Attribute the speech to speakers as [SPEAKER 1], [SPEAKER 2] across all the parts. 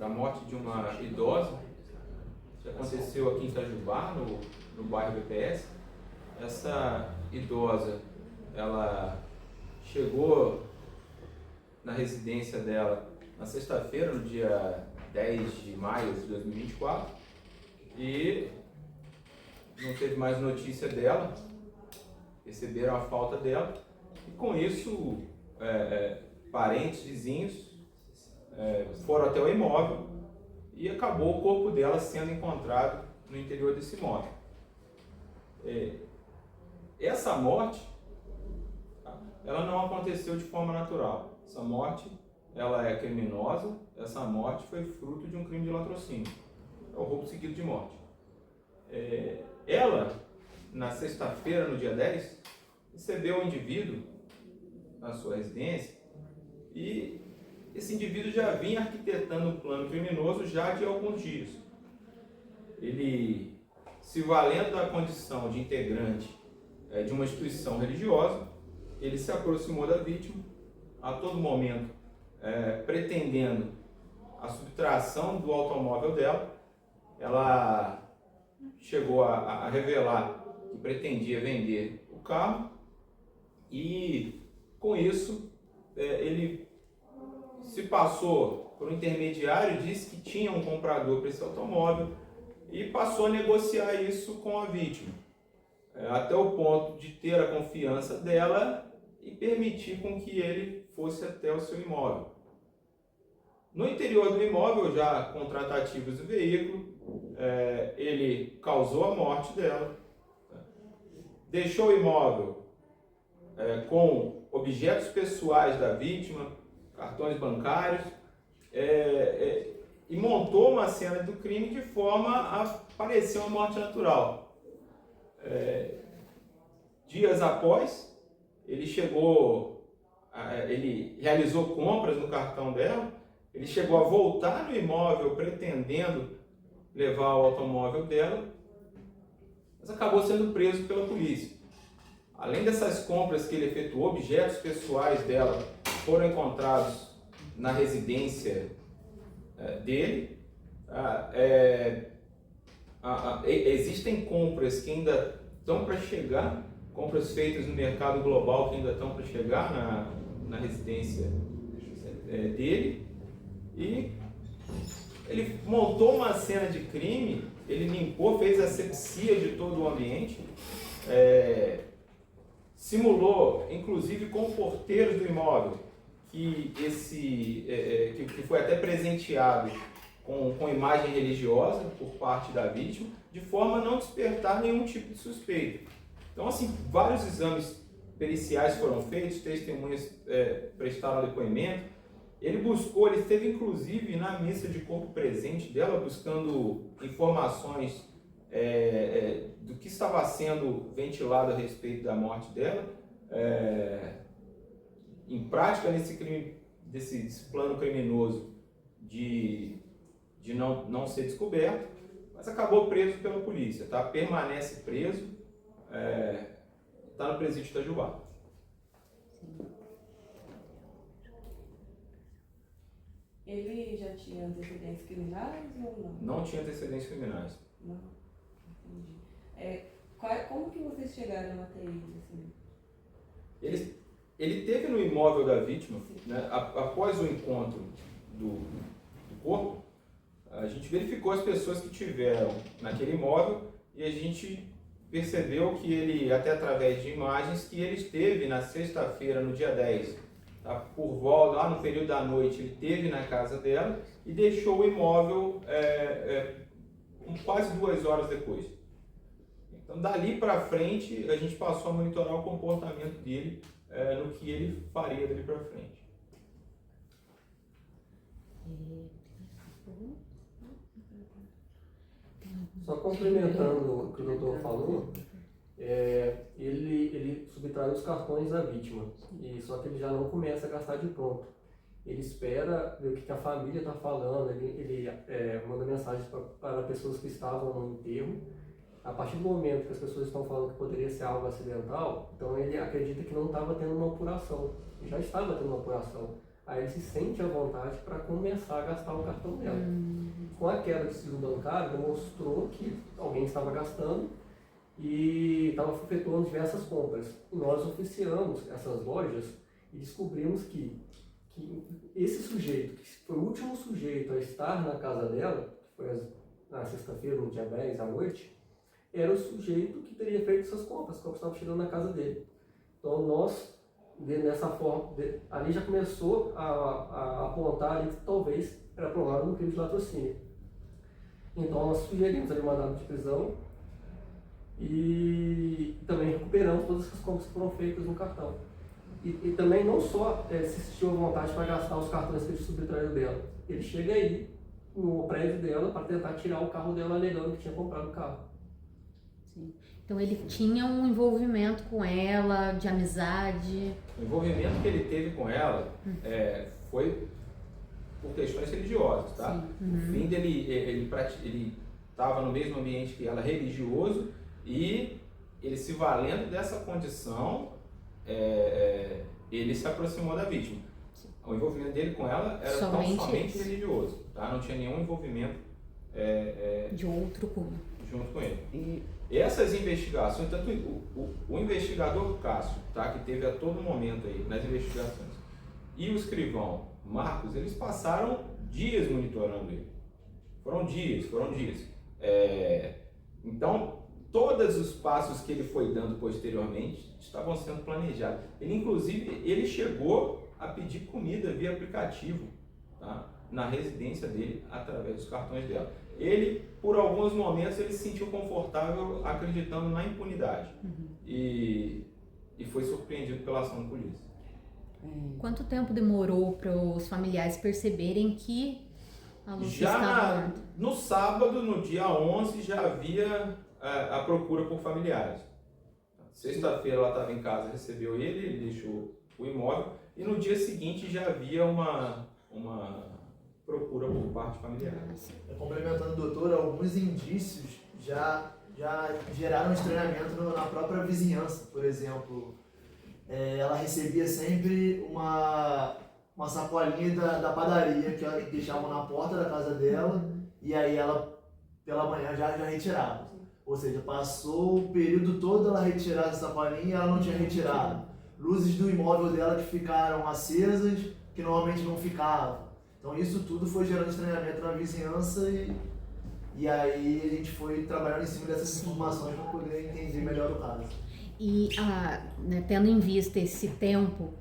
[SPEAKER 1] da morte de uma idosa, que aconteceu aqui em Itajubá, no bairro BPS. Essa idosa, ela chegou na residência dela na sexta-feira, no dia 10 de maio de 2024, e não teve mais notícia dela, perceberam a falta dela, e com isso, parentes, vizinhos, foram até o imóvel e acabou o corpo dela sendo encontrado no interior desse imóvel. Essa morte, ela não aconteceu de forma natural. Essa morte, ela é criminosa. Essa morte foi fruto de um crime de latrocínio. É o roubo seguido de morte. Ela, na sexta-feira, no dia 10, recebeu um indivíduo na sua residência e esse indivíduo já vinha arquitetando um plano criminoso já de alguns dias. Ele, se valendo da condição de integrante de uma instituição religiosa, ele se aproximou da vítima, a todo momento pretendendo a subtração do automóvel dela. Ela chegou a revelar que pretendia vender o carro e, com isso, ele se passou por um intermediário, disse que tinha um comprador para esse automóvel e passou a negociar isso com a vítima, até o ponto de ter a confiança dela e permitir com que ele fosse até o seu imóvel. No interior do imóvel, já com tratativas do veículo, ele causou a morte dela, deixou o imóvel com objetos pessoais da vítima, cartões bancários, e montou uma cena do crime de forma a parecer uma morte natural. Dias após, ele realizou compras no cartão dela, ele chegou a voltar no imóvel pretendendo levar o automóvel dela, mas acabou sendo preso pela polícia. Além dessas compras que ele efetuou, objetos pessoais dela foram encontrados na residência dele. Existem compras que ainda estão para chegar, compras feitas no mercado global que ainda estão para chegar na residência dele. E ele montou uma cena de crime, ele limpou, fez asepsia de todo o ambiente, simulou, inclusive com porteiros do imóvel, que foi até presenteado com imagem religiosa por parte da vítima, de forma a não despertar nenhum tipo de suspeita. Então, assim, vários exames periciais foram feitos, testemunhas prestaram depoimento. Ele esteve inclusive na missa de corpo presente dela, buscando informações do que estava sendo ventilado a respeito da morte dela. Em prática, nesse crime, desse plano criminoso de não ser descoberto, mas acabou preso pela polícia, tá? Permanece preso, está no presídio de Itajubá.
[SPEAKER 2] Ele já tinha antecedentes criminais ou não?
[SPEAKER 1] Não tinha antecedentes criminais.
[SPEAKER 2] Não, entendi. Como que vocês chegaram até ele, assim?
[SPEAKER 1] Ele teve no imóvel da vítima, né, após o encontro do corpo, a gente verificou as pessoas que tiveram naquele imóvel e a gente percebeu que ele, até através de imagens, que ele esteve na sexta-feira, no dia 10, tá? Por volta, lá no período da noite, ele esteve na casa dela e deixou o imóvel quase 2 horas depois. Então, dali para frente, a gente passou a monitorar o comportamento dele, no que ele faria dali para frente.
[SPEAKER 3] Só complementando o que o doutor falou, ele subtrai os cartões da vítima, só que ele já não começa a gastar de pronto. Ele espera ver o que a família está falando, ele manda mensagens para pessoas que estavam no enterro. A partir do momento que as pessoas estão falando que poderia ser algo acidental, então ele acredita que não estava tendo uma apuração. Já estava tendo uma apuração. aí ele se sente à vontade para começar a gastar o cartão dela. Com a queda do sigilo bancário, demonstrou que alguém estava gastando e estava efetuando diversas compras. E nós oficiamos essas lojas e descobrimos que esse sujeito, que foi o último sujeito a estar na casa dela, que foi na sexta-feira, no dia 10 à noite, era o sujeito que teria feito essas compras, as compras estavam chegando na casa dele. Então nós, dessa forma, ali já começou a apontar ali que talvez era provável um crime de latrocínio. Então nós sugerimos ali mandado de prisão e também recuperamos todas essas compras que foram feitas no cartão. E também não só se sentiu à vontade para gastar os cartões que ele subtraiu dela, ele chega aí no prédio dela para tentar tirar o carro dela alegando que tinha comprado o carro.
[SPEAKER 4] Sim. Então ele tinha um envolvimento com ela, de amizade.
[SPEAKER 1] O envolvimento que ele teve com ela foi por questões religiosas, tá?
[SPEAKER 4] Sim.
[SPEAKER 1] O fim dele, ele estava no mesmo ambiente que ela, religioso, e ele se valendo dessa condição, ele se aproximou da vítima.
[SPEAKER 4] Sim.
[SPEAKER 1] O envolvimento dele com ela era somente religioso, tá? Não tinha nenhum envolvimento
[SPEAKER 4] de outro cunho
[SPEAKER 1] junto com ele. E essas investigações, tanto o investigador Cássio, tá? Que teve a todo momento aí nas investigações, e o escrivão Marcos, eles passaram dias monitorando ele. Foram dias. Então, todos os passos que ele foi dando posteriormente estavam sendo planejados. Ele chegou a pedir comida via aplicativo, tá? Na residência dele, através dos cartões dela. Ele, por alguns momentos, ele se sentiu confortável acreditando na impunidade. E foi surpreendido pela ação da polícia.
[SPEAKER 4] Quanto tempo demorou para os familiares perceberem que a Lúcia estava morta?
[SPEAKER 1] No sábado, no dia 11, já havia a procura por familiares. Sexta-feira ela estava em casa, recebeu ele deixou o imóvel, e no dia seguinte já havia uma procura por parte familiar.
[SPEAKER 5] Complementando o doutor, alguns indícios já geraram estranhamento na própria vizinhança. Por exemplo, ela recebia sempre uma sacolinha da padaria que ela deixava na porta da casa dela, e aí ela pela manhã já retirava. Ou seja, passou o período todo ela retirar essa sacolinha e ela não tinha retirado. Luzes do imóvel dela que ficaram acesas, que normalmente não ficavam. Então isso tudo foi gerando estranhamento na vizinhança e aí a gente foi trabalhando em cima dessas informações para poder entender melhor o caso.
[SPEAKER 4] E tendo em vista esse tempo,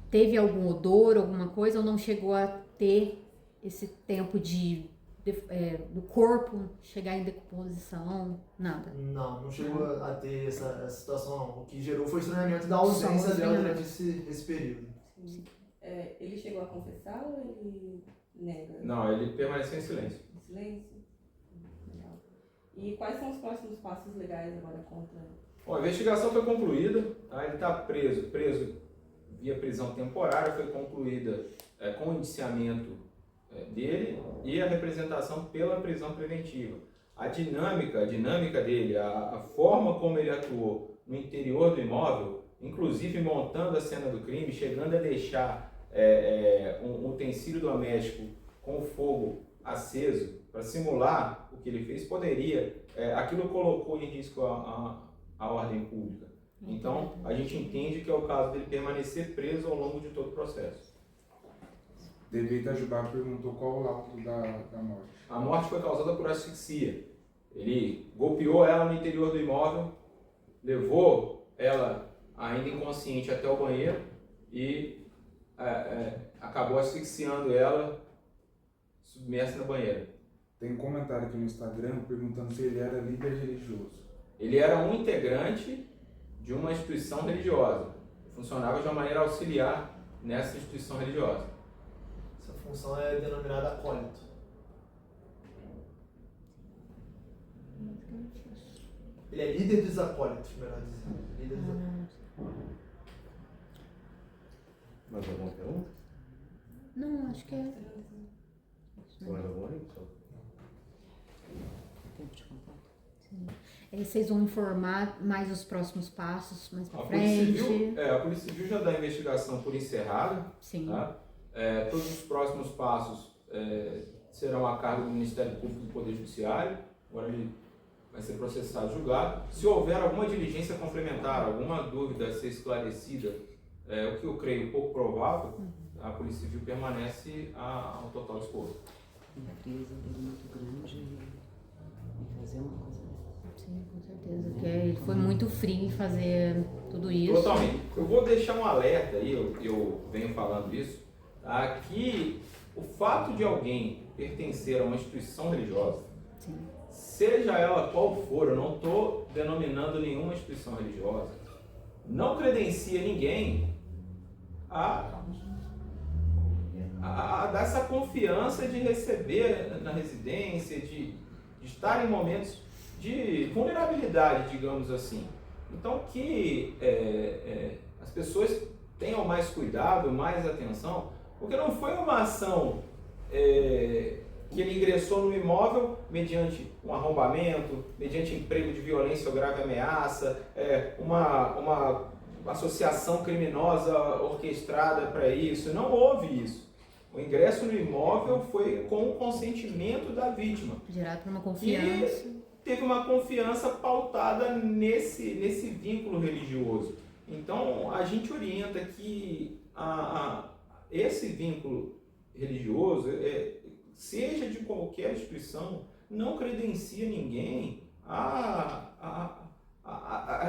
[SPEAKER 4] teve algum odor, alguma coisa, ou não chegou a ter esse tempo do corpo chegar em decomposição? Nada?
[SPEAKER 5] Não chegou a ter essa situação não. O que gerou foi o estranhamento da ausência dela durante esse período.
[SPEAKER 2] Sim. Ele chegou a confessar ou ele nega?
[SPEAKER 1] Não, ele permaneceu em silêncio.
[SPEAKER 2] Em silêncio? Legal. E quais são os próximos passos legais agora contra...
[SPEAKER 1] Bom, a investigação foi concluída, tá? Ele está preso via prisão temporária, foi concluída com o indiciamento dele e a representação pela prisão preventiva. A dinâmica dele, a forma como ele atuou no interior do imóvel, inclusive montando a cena do crime, chegando a deixar um utensílio doméstico com fogo aceso para simular o que ele fez, aquilo colocou em risco a ordem pública. Então, a gente entende que é o caso dele permanecer preso ao longo de todo o processo.
[SPEAKER 6] DB Itajubá perguntou qual o laudo da morte.
[SPEAKER 1] A morte foi causada por asfixia. Ele golpeou ela no interior do imóvel, levou ela ainda inconsciente até o banheiro e acabou asfixiando ela submersa na banheira.
[SPEAKER 6] Tem um comentário aqui no Instagram perguntando se ele era líder religioso.
[SPEAKER 1] Ele era um integrante de uma instituição religiosa. Funcionava de uma maneira auxiliar nessa instituição religiosa.
[SPEAKER 5] Essa função é denominada acólito. Ele é líder dos acólitos, melhor dizendo. Líder dos acólitos.
[SPEAKER 7] Mais alguma pergunta?
[SPEAKER 4] Não, acho que é.
[SPEAKER 7] Mais alguma aí, pessoal?
[SPEAKER 4] Sim. Vocês vão informar mais os próximos passos mais pra
[SPEAKER 1] A
[SPEAKER 4] frente?
[SPEAKER 1] Polícia Civil já dá a investigação por encerrada.
[SPEAKER 4] Sim.
[SPEAKER 1] Tá? Todos os próximos passos serão a cargo do Ministério Público e do Poder Judiciário. Agora ele vai ser processado e julgado. Se houver alguma diligência complementar, alguma dúvida a ser esclarecida, o que eu creio pouco provável, a Polícia Civil permanece ao total dispor.
[SPEAKER 8] A empresa dele muito grande e fazer uma coisa dessa.
[SPEAKER 4] Sim, com certeza. Porque ele foi muito frio em fazer tudo isso.
[SPEAKER 1] Totalmente. Eu vou deixar um alerta aí, eu venho falando isso, tá? Que o fato de alguém pertencer a uma instituição religiosa,
[SPEAKER 4] Sim.
[SPEAKER 1] seja ela qual for, eu não estou denominando nenhuma instituição religiosa, não credencia ninguém a dar essa confiança de receber na residência, de estar em momentos de vulnerabilidade, digamos assim. Então que as pessoas tenham mais cuidado, mais atenção, porque não foi uma ação que ele ingressou no imóvel mediante um arrombamento, mediante emprego de violência ou grave ameaça, uma associação criminosa orquestrada para isso. Não houve isso. O ingresso no imóvel foi com o consentimento da vítima.
[SPEAKER 4] Gerado por uma confiança.
[SPEAKER 1] E teve uma confiança pautada nesse vínculo religioso. Então, a gente orienta que esse vínculo religioso, seja de qualquer instituição, não credencia ninguém a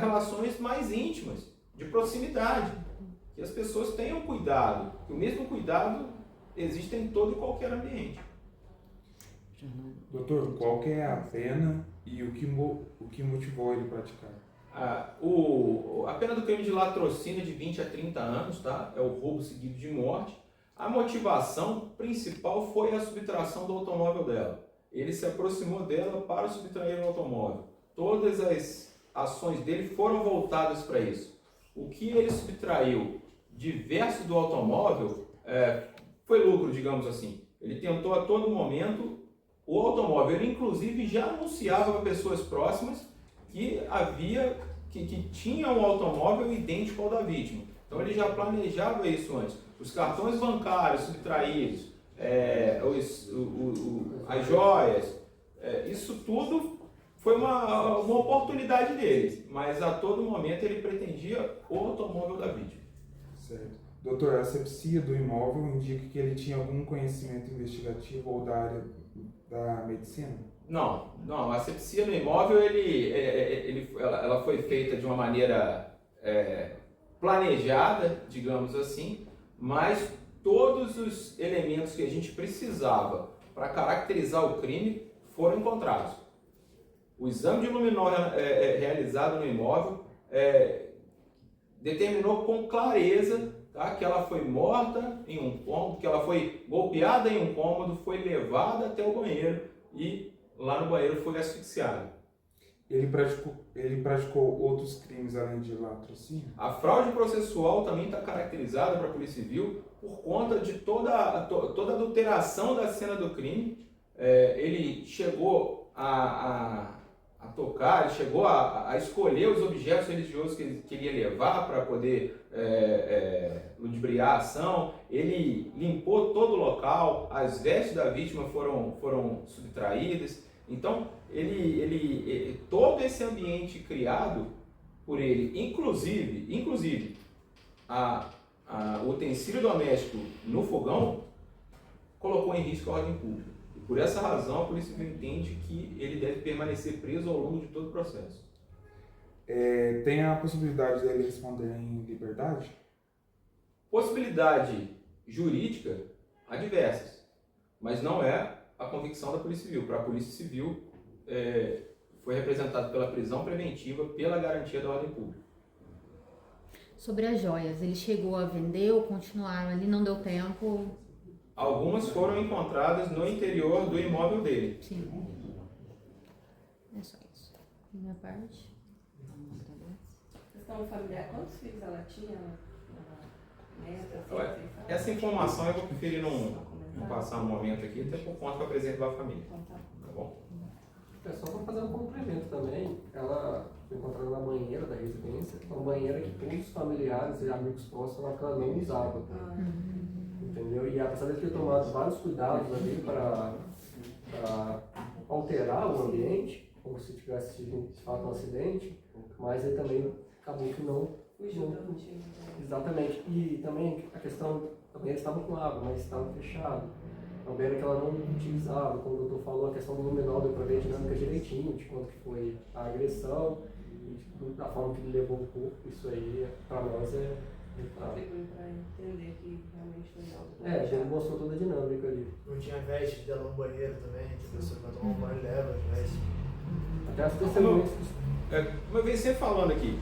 [SPEAKER 1] relações mais íntimas, de proximidade. Que as pessoas tenham cuidado, que o mesmo cuidado existe em todo e qualquer ambiente.
[SPEAKER 6] Doutor, qual que é a pena e o que motivou ele a praticar?
[SPEAKER 1] A pena do crime de latrocínio é de 20 a 30 anos, tá? É o roubo seguido de morte. A motivação principal foi a subtração do automóvel dela. Ele se aproximou dela para subtrair o automóvel. Todas as ações dele foram voltadas para isso. O que ele subtraiu diverso do automóvel foi lucro, digamos assim. Ele tentou a todo momento o automóvel. Ele inclusive já anunciava para pessoas próximas que tinha um automóvel idêntico ao da vítima. Então ele já planejava isso antes. Os cartões bancários subtraídos, as joias, isso tudo foi uma oportunidade dele, mas a todo momento ele pretendia o automóvel da vítima.
[SPEAKER 6] Certo. Doutor, a asepsia do imóvel indica que ele tinha algum conhecimento investigativo ou da área da medicina?
[SPEAKER 1] Não. A asepsia no imóvel ela foi feita de uma maneira planejada, digamos assim, mas todos os elementos que a gente precisava para caracterizar o crime foram encontrados. O exame de luminol realizado no imóvel determinou com clareza, tá, que ela foi morta em um cômodo, que ela foi golpeada em um cômodo, foi levada até o banheiro e lá no banheiro foi asfixiada.
[SPEAKER 6] Ele praticou outros crimes além de latrocínio?
[SPEAKER 1] A fraude processual também está caracterizada para a Polícia Civil por conta de toda a adulteração da cena do crime. Ele chegou a tocar, ele chegou a escolher os objetos religiosos que ele queria levar para poder ludibriar a ação. Ele limpou todo o local, as vestes da vítima foram subtraídas. Então, todo esse ambiente criado por ele, inclusive o utensílio doméstico no fogão, colocou em risco a ordem pública. E por essa razão, a Polícia Civil entende que ele deve permanecer preso ao longo de todo o processo.
[SPEAKER 6] Tem a possibilidade dele responder em liberdade?
[SPEAKER 1] Possibilidade jurídica há diversas, mas não é a convicção da Polícia Civil. Para a Polícia Civil, foi representado pela prisão preventiva, pela garantia da ordem pública.
[SPEAKER 4] Sobre as joias, ele chegou a vender ou continuaram ali, não deu tempo?
[SPEAKER 1] Algumas foram encontradas no interior do imóvel dele.
[SPEAKER 4] Sim. É só isso. Minha parte.
[SPEAKER 2] Questão familiar, quantos filhos ela tinha?
[SPEAKER 1] Essa informação eu vou preferir não passar no momento aqui, até por conta para preservar a família. Tá bom?
[SPEAKER 3] Só para fazer um complemento também, ela foi encontrada na banheira da residência, uma banheira que todos os familiares e amigos próximos falaram que ela não usava. entendeu? E apesar de ter tomado vários cuidados ali para alterar o ambiente, como se tivesse sido de fato um acidente, mas ele também acabou que não. Exatamente. E também a questão, a banheira estava com água, mas estava fechado. A banheira que ela não utilizava, como o doutor falou, a questão do luminol deu para ver a dinâmica direitinho, de quanto que foi a agressão e da forma que ele levou o corpo. Isso aí, para nós, é
[SPEAKER 2] Contribui para entender que realmente foi algo.
[SPEAKER 3] ele mostrou toda a dinâmica ali.
[SPEAKER 5] Não tinha veste dela no banheiro também, que a pessoa vai tomar um banho leva as vestes.
[SPEAKER 3] Até as testemunhas.
[SPEAKER 1] Como eu venho sempre falando aqui,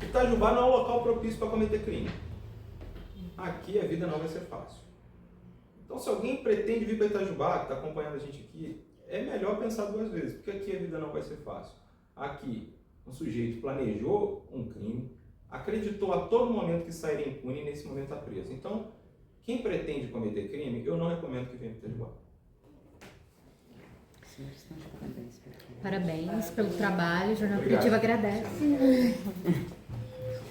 [SPEAKER 1] Itajubá não é um local propício para cometer crime. Aqui a vida não vai ser fácil. Então, se alguém pretende vir para Itajubá, que está acompanhando a gente aqui, é melhor pensar duas vezes, porque aqui a vida não vai ser fácil. Aqui, um sujeito planejou um crime, acreditou a todo momento que sairia impune e nesse momento está preso. Então, quem pretende cometer crime, eu não recomendo que venha para Itajubá.
[SPEAKER 8] Senhores, estão de parabéns.
[SPEAKER 4] Parabéns pelo trabalho, o Jornal
[SPEAKER 1] Obrigado.
[SPEAKER 4] Positivo agradece.